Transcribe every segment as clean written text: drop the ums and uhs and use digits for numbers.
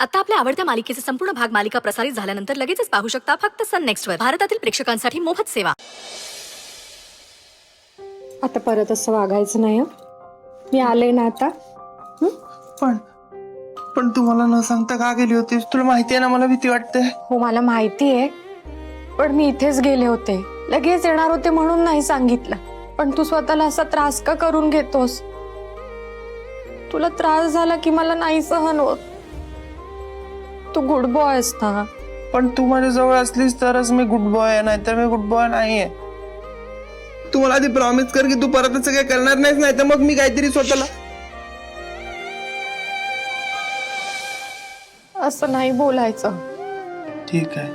आता आपल्या आवडत्या मालिकेचे संपूर्ण भाग मालिका प्रसारित झाल्यानंतर लगेचच पाहू शकता फक्त सन नेक्स्ट वर. भारतातील प्रेक्षकांसाठी मोफत सेवा. आता परत असं वागायचं नाही हं? मी आले ना आता. पण तू मला न सांगता का गेली होतीस? तुला माहिती आहे ना मला भीती वाटते. हो मला माहिती आहे, पण मी इथेच गेले होते, लगेच येणार होते म्हणून नाही सांगितलं. पण तू स्वतःला असा त्रास का करून घेतोस? तुला त्रास झाला की मला नाही सहन होत. तू गुड बॉय असता. पण तू माझ्या जवळ असलीस तरच मी गुड बॉय आहे, नाहीतर मी गुड बॉय नाहीये. तू मला आधी प्रॉमिस कर की तू परत असं काय करणार नाहीस, नाही तर मग मी काहीतरी स्वतःला. असं नाही बोलायचं. ठीक आहे.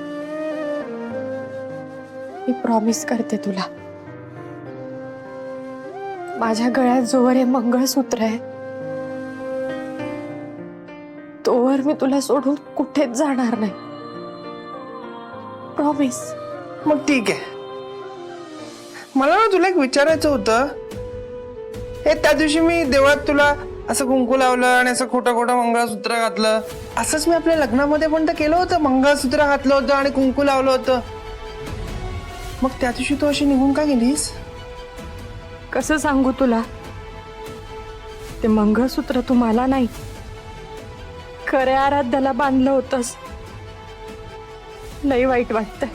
मी प्रॉमिस करते तुला. माझ्या गळ्यात जोवर हे मंगळसूत्र आहे तोवर मी तुला सोडून कुठेच जाणार नाही. प्रॉमिस. मग ठीक आहे. मला ना तुला एक विचारायचं होतं. हे त्या दिवशी मी देवळात तुला असं कुंकू लावलं आणि असं खोटं खोटं मंगळसूत्र घातलं, असंच मी आपल्या लग्नामध्ये पण तर केलं होतं. मंगळसूत्र घातलं होतं आणि कुंकू लावलं होतं. मग त्या दिवशी तू अशी निघून का गेलीस? कसं सांगू तुला? ते मंगळसूत्र तू मला नाही, खऱ्या आराध्याला बांधलं होतंस. लई वाईट वाटतंय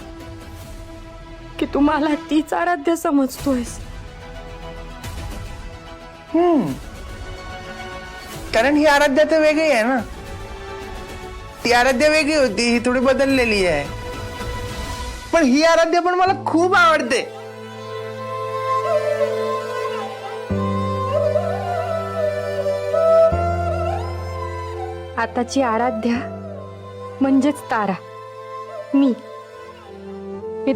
की तू मला तीच आराध्या समजतोयस. कारण ही आराध्या तर वेगळी आहे ना. ती आराध्या वेगळी होती, ही थोडी बदललेली आहे. पण ही आराध्या पण मला खूप आवडते. आताची आराध्या म्हणजेच तारा. मी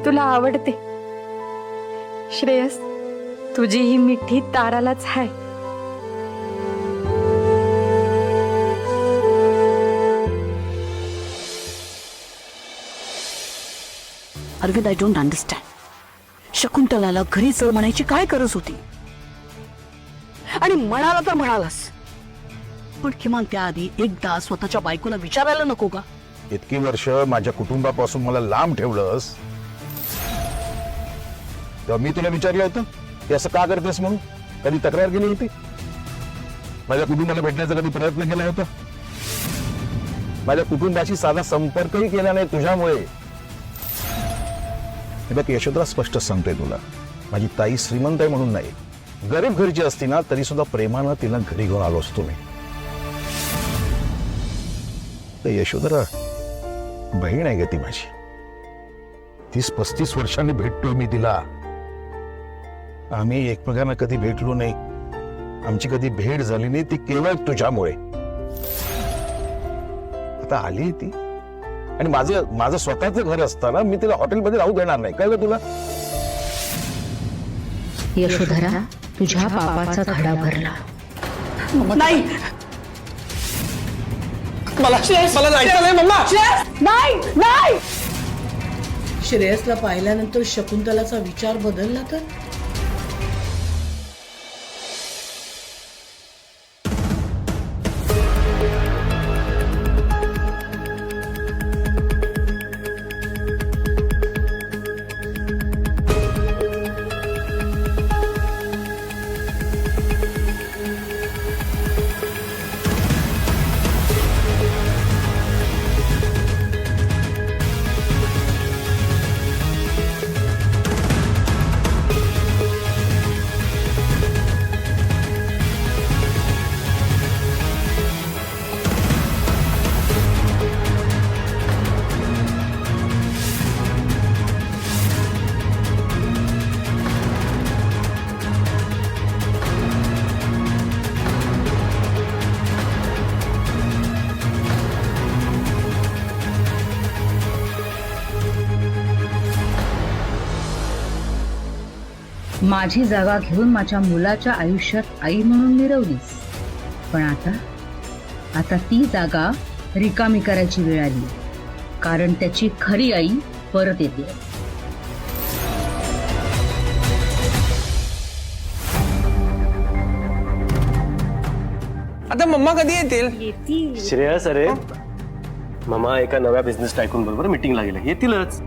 तुला आवडते. श्रेयस, तुझी ही मिठी तारालाच आहे. Arvind, I don't understand. शकुंतलाला घरी चल म्हणायची काय गरज होती? आणि म्हणाला तर म्हणालास, पण किमान त्याआधी एकदा स्वतःच्या बायकोला विचारायला नको का? इतकी वर्ष माझ्या कुटुंबापासून मला लांब ठेवलंस, तेव्हा मी तुला विचारलं होतं की असं का करतेस म्हणून? कधी तक्रार केली होती? माझ्या कुटुंबाला भेटण्याचा कधी प्रयत्न केला होता? माझ्या कुटुंबाशी साधा संपर्कही केला नाही तुझ्यामुळे. हे बघ यशोधरा, स्पष्ट सांगतोय तुला, माझी ताई श्रीमंत आहे म्हणून नाही, गरीब घरची असती ना तरी सुद्धा प्रेमानं तिला घरी घेऊन आलो असतो मी. तर यशोधरा बहीण आहे ग ती माझी. 30-35 वर्षांनी भेटतोय मी तिला. आम्ही एकमेकांना कधी भेटलो नाही, आमची कधी भेट झाली नाही, ती केवळ तुझ्यामुळे. आता आली ती आणि माझं स्वतःचं घर असताना मी तिला हॉटेलमध्ये राहू देणार नाही. काय ग तुला? यशोधरा, तुझ्या पापाचा घडा भरला. नाही, मला जायचं नाही मम्मा. नाही, नाही. श्रेयसला पाहिल्यानंतर शकुंतलाचा विचार बदलला तर? माझी जागा घेऊन माझ्या मुलाच्या आयुष्यात आई म्हणून मिरवलीस, पण आता ती जागा रिकामी करायची वेळ आली, कारण त्याची खरी आई परत येते. आता मम्मा कधी येतील? श्रेयस, अरे मामा एका नव्या बिझनेस टायकून बरोबर मीटिंगला गेले, येतीलच.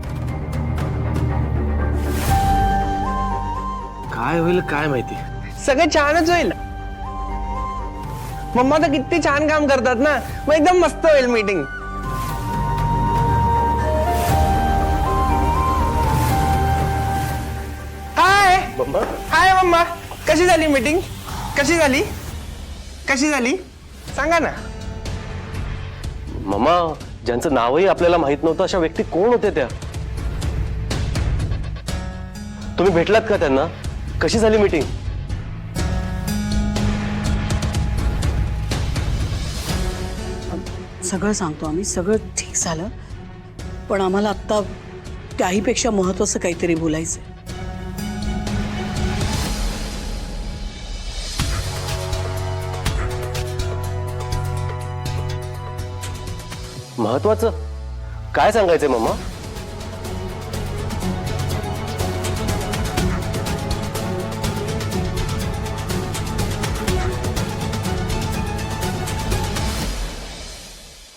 काय होईल काय माहिती. सगळं छानच होईल. मम्मा तर किती छान काम करतात ना, मग एकदम मस्त होईल मीटिंग. हाय मम्मा हाय मम्मा, कशी झाली मीटिंग? कशी झाली? कशी झाली सांगा ना. मामा, ज्यांचं नावही आपल्याला माहित नव्हतं अशा व्यक्ती कोण होत्या त्या? तुम्ही भेटलात का त्यांना? कशी झाली मीटिंग? सगळं सांगतो आम्ही, सगळं ठीक झालं, पण आम्हाला आत्ता त्याहीपेक्षा महत्वाचं काहीतरी बोलायचं. महत्वाचं काय सांगायचंय मामा?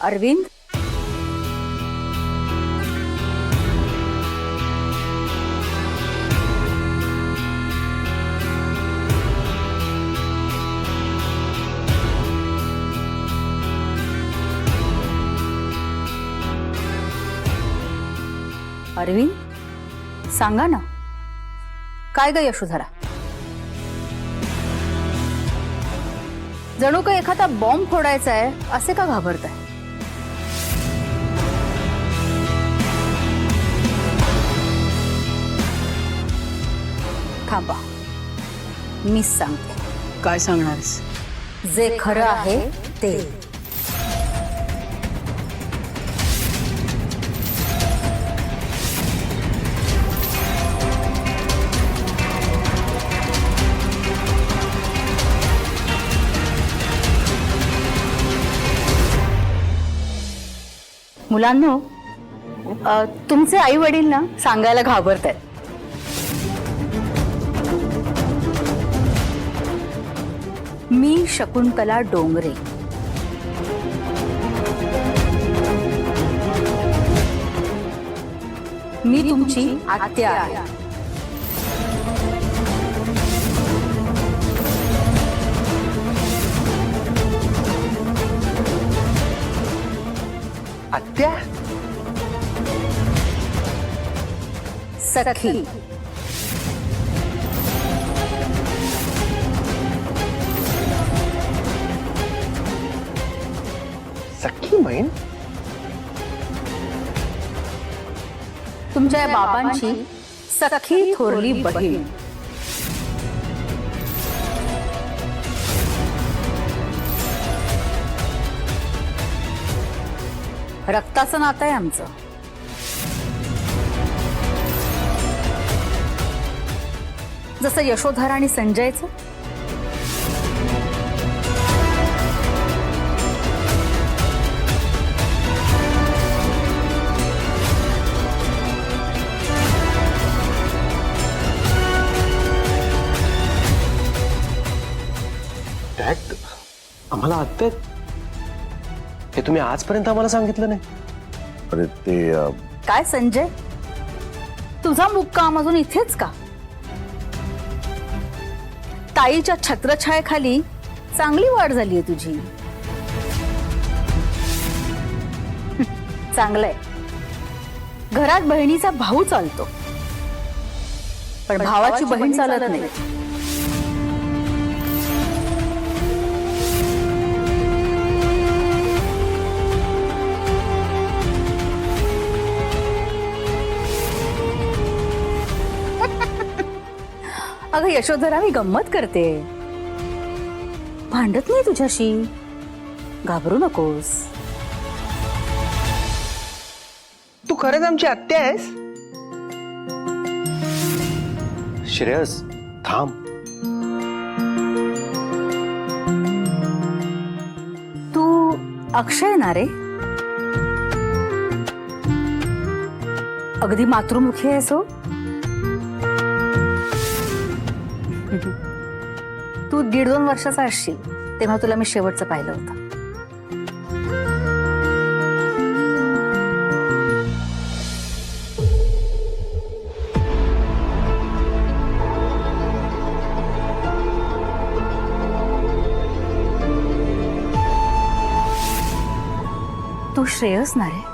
अरविंद, अरविंद सांगा ना, काय ग यशोधरा? जणू काही एखादा बॉम्ब फोडायचा आहे असे का घाबरताय? थांबा, मीच सांगते. काय सांगणारस? जे खरं आहे ते. मुलांनो, तुमचे आई वडील ना सांगायला घाबरतायत. मी शकुंतला डोंगरे, मी तुमची आत्या आहे. आत्या? सखी. सख्खी बहीण? तुमच्या बाबांची सखी थोरली बहीण. रक्ताचं नातं आहे आमचं. जसं यशोधरा आणि संजयचं. डॅड, आम्हाला आत्ता हे तुम्ही आजपर्यंत आम्हाला सांगितलं नाही. अरे ते काय संजय, तुझा मुक्काम अजून इथेच का? ताईच्या छत्रछायेखाली चांगली वाढ झालीये तुझी. चांगलंय. घरात बहिणीचा भाऊ चालतो, पण भावाची बहीण चालत नाही. अगं यशोधरा, मी गंमत करते, भांडत नाही तुझ्याशी, घाबरू नकोस. तू खरंच आमची आत्या आहेस? श्रेयस थांब. तू अक्षय ना रे? अगदी मातृमुखी आहेस हो. तू 1.5-2 वर्षाचा असशील तेव्हा तुला मी शेवटचं पाहिलं होतं. तो श्रेयस ना रे?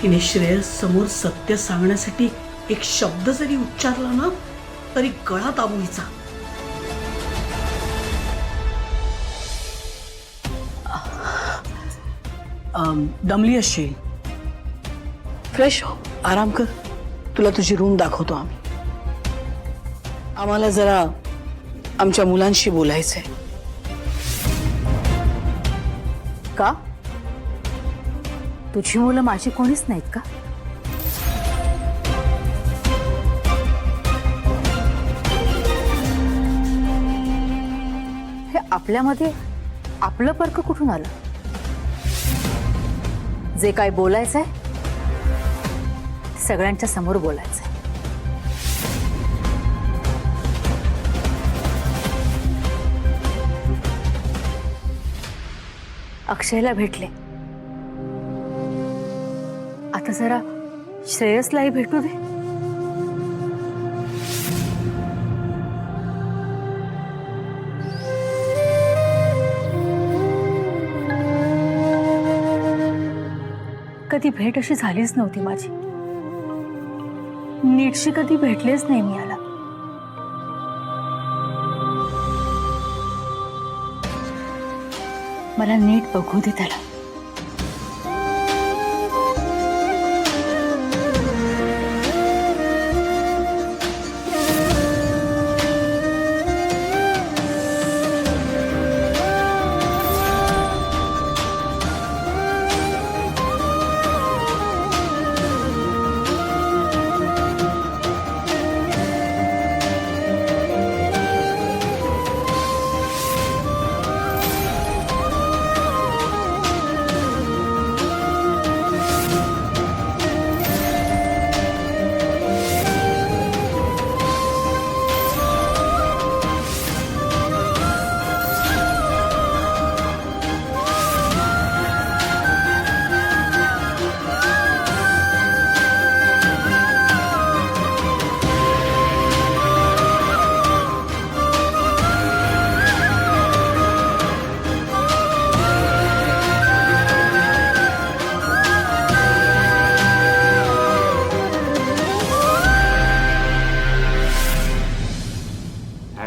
तिने श्रेयस समोर सत्य सांगण्यासाठी एक शब्द जरी उच्चारला ना तरी गळा दाबूचा. दमली असशील, फ्रेश हो, आराम कर. तुला तुझी रूम दाखवतो आम्ही. आम्हाला जरा आमच्या मुलांशी बोलायचंय. का? तुझी मुलं माझी कोणीच नाहीत का? हे आपल्यामध्ये आपलं पर्क कुठून आलं? जे काय बोलायचंय सगळ्यांच्या समोर बोलायचंय. अक्षयला भेटले, आता जरा श्रेयसलाही भेटू दे. कधी भेट अशी झालीच नव्हती माझी. नीटशी कधी भेटलेच नाही मी याला. मला नीट बघू दे त्याला.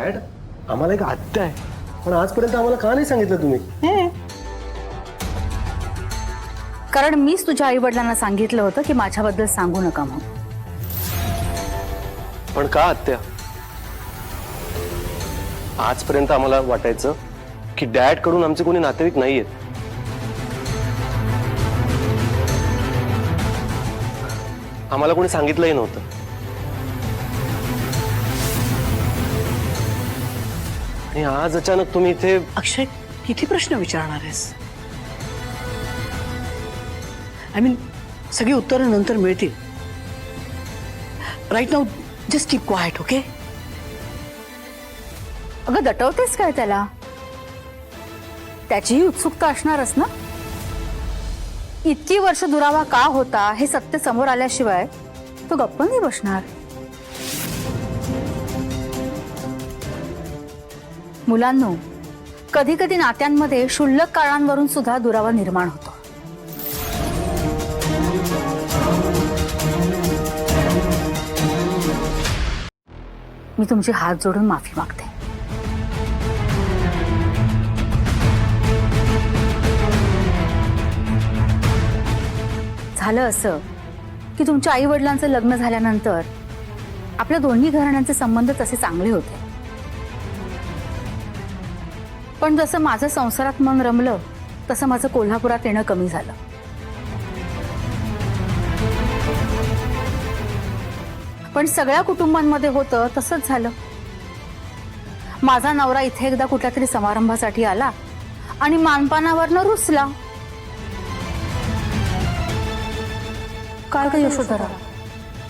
डॅड, आम्हाला एक आत्या आहे, पण आजपर्यंत आम्हाला का नाही सांगितलं तुम्ही? कारण मीच तुझ्या आई वडिलांना सांगितलं होतं की माझ्याबद्दल सांगू नका म्हणून. पण का आत्या? आजपर्यंत आम्हाला वाटायचं की डॅड कडून आमचे कोणी नातेवाईक नाहीयेत. आम्हाला कोणी सांगितलंही नव्हतं. आणि आज अचानक तुम्ही इथे. अक्षय, किती प्रश्न विचारणार आहेस? आय मीन, सगळी उत्तरं नंतर मिळतील. Right now just keep quiet, okay? अगं दटवतेस काय त्याला? त्याचीही उत्सुकता असणारच ना. इतकी वर्ष दुरावा का होता हे सत्य समोर आल्याशिवाय तो गप्प नाही बसणार. मुलांनो, कधी कधी नात्यांमध्ये क्षुल्लक कारणांवरून सुद्धा दुरावा निर्माण होतो. मी तुमचे हात जोडून माफी मागते. झालं असं की तुमच्या आई वडिलांचं लग्न झाल्यानंतर आपल्या दोन्ही घराण्यांचे संबंध तसे चांगले होते. पण जसं माझं संसारात मन रमलं तसं माझं कोल्हापुरात येणं कमी झालं. पण सगळ्या कुटुंबांमध्ये होतं तसंच झालं. माझा नवरा इथे एकदा कुठल्या तरी समारंभासाठी आला आणि मानपानावरनं रुसला. काय ग यशोधरा,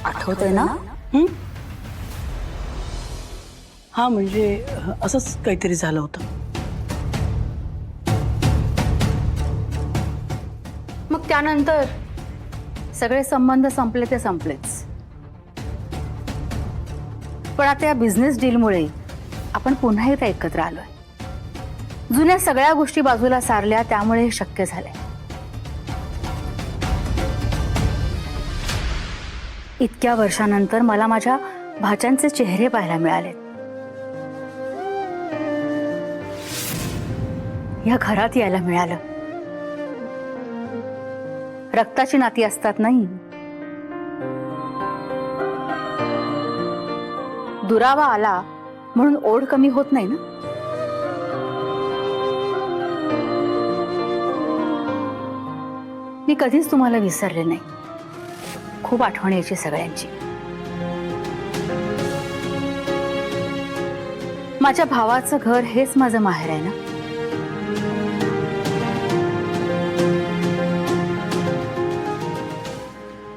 आठवतंय ना? हा म्हणजे असंच काहीतरी झालं होतं. मग त्यानंतर सगळे संबंध संपले ते संपलेच. पण आता या बिझनेस डीलमुळे आपण पुन्हा एकदा एकत्र आलोय. जुन्या सगळ्या गोष्टी बाजूला सारल्या, त्यामुळे हे शक्य झालंय. इतक्या वर्षानंतर मला माझ्या भाच्यांचे चेहरे पाहायला मिळाले. या घरात यायला मिळालं. रक्ताची नाती असतात नाही. दुरावा आला म्हणून ओढ कमी होत नाही ना. मी कधीच तुम्हाला विसरले नाही. खूप आठवण यायची सगळ्यांची. माझ्या भावाचं घर हेच माझं माहेर आहे ना.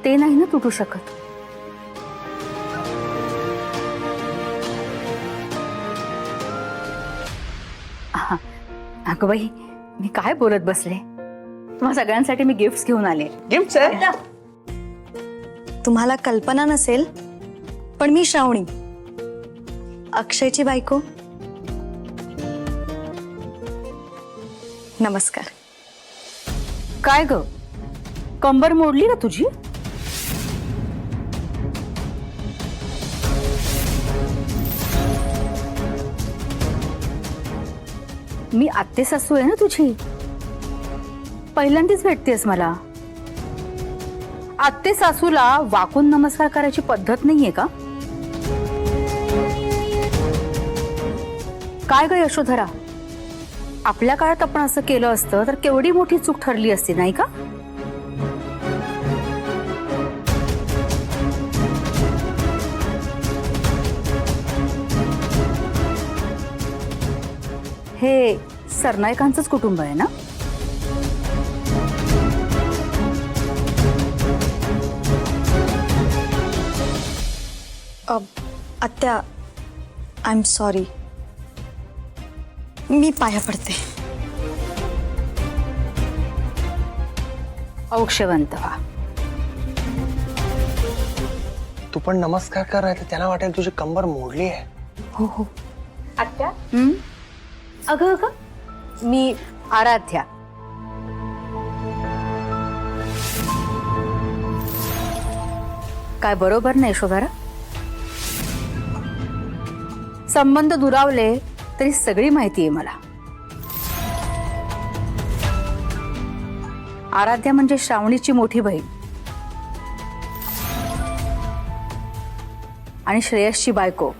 ते नाही ना तुटू शकत. अगं बाई, मी काय बोलत बसले. तुम्हा सगळ्यांसाठी मी गिफ्ट घेऊन आले. गिफ्ट आहे? तुम्हाला कल्पना नसेल, पण मी श्रावणी, अक्षयची बायको. नमस्कार. काय ग, कंबर मोडली ना तुझी? मी आत्ते सासू आहे ना तुझी. पहिल्यांदाच भेटतेस मला. आत्ते सासूला वाकून नमस्कार करायची पद्धत नाहीये का? काय ग यशोधरा, आपल्या काळात आपण असं केलं असतं तर केवढी मोठी चूक ठरली असती नाही का? हे सरनाईकांचंच कुटुंब आहे ना? आत्या, आय एम सॉरी. मी पाया पडते. औक्षवंत व्हा. तू पण नमस्कार कर, नाही तर त्यांना वाटेल तुझी कंबर मोडली आहे. हो हो. आत्या? अगं अगं, मी आराध्या. काय बरोबर नाही यशोधरा? संबंध दुरावले तरी सगळी माहिती आहे मला. आराध्या म्हणजे श्रावणीची मोठी बहीण आणि श्रेयसची बायको.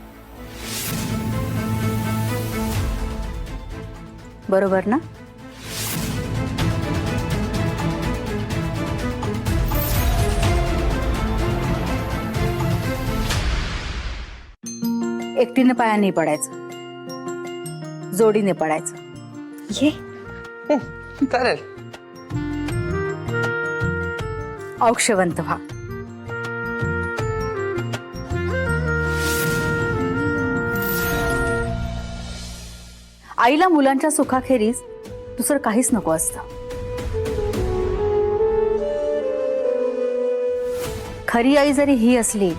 बरोबर ना? एकटीने पायाने पडायचं, जोडीने पडायचं. ये चालेल. औक्षवंत व्हा. आईला मुलांच्या सुखाखेरीज दुसरं काहीच नको असतं. खरी आई जरी ही असली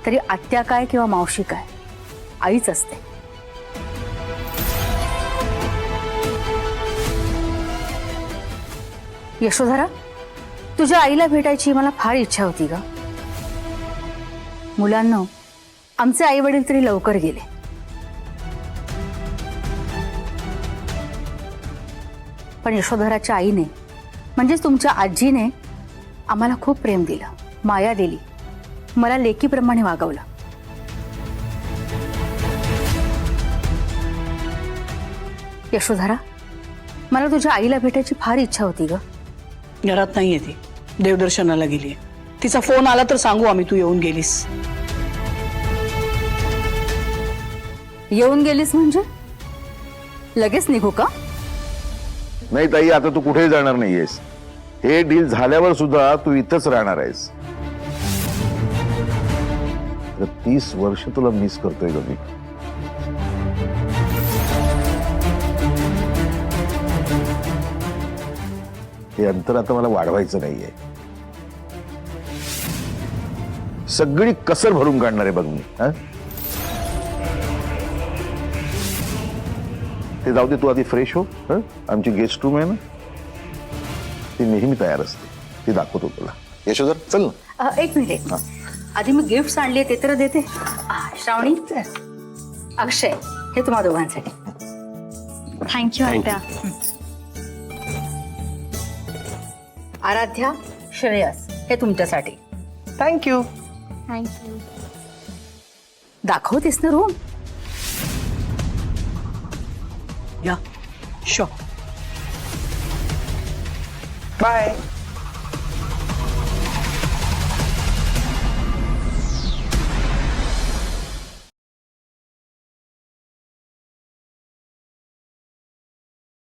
तरी आत्या काय किंवा मावशी काय, आईच असते. यशोधरा, तुझ्या आईला भेटायची मला फार इच्छा होती ग. मुलांना आमचे आई वडील तरी लवकर गेले. पण यशोधराच्या आईने म्हणजेच तुमच्या आजीने आम्हाला खूप प्रेम दिलं, माया दिली, मला लेकीप्रमाणे वागवलं. यशोधरा, मला तुझ्या आईला भेटायची फार इच्छा होती ग. घरात नाहीये ती, देवदर्शनाला गेलीये. तिचा फोन आला तर सांगू आम्ही तू येऊन गेलीस. येऊन गेलीस म्हणजे लगेच निघू का? नाही ताई, आता तू कुठेही जाणार नाहीयेस. हे डील झाल्यावर सुद्धा तू इथंच राहणार आहेस. 30 वर्ष तुला मिस करतोय ग मी. हे अंतर आता मला वाढवायचं नाहीये. सगळी कसर भरून काढणार आहे बघ मी. ते जाऊ दे, तू आधी फ्रेश हो. आमची गेस्ट रूम आहे ना, ती नेहमी तयार असते. ती दाखवतो तुला. यशोधर चल ना. एक मिनिट, आधी मी गिफ्ट आणले ते तर देते. श्रावणी, अक्षय, हे तुम्हा दोघांसाठी. थँक्यू आत्या. आराध्या, श्रेयस, हे तुमच्यासाठी. थँक्यू. थँक्यू. दाखवतेस ना रूम? या शो. बाय.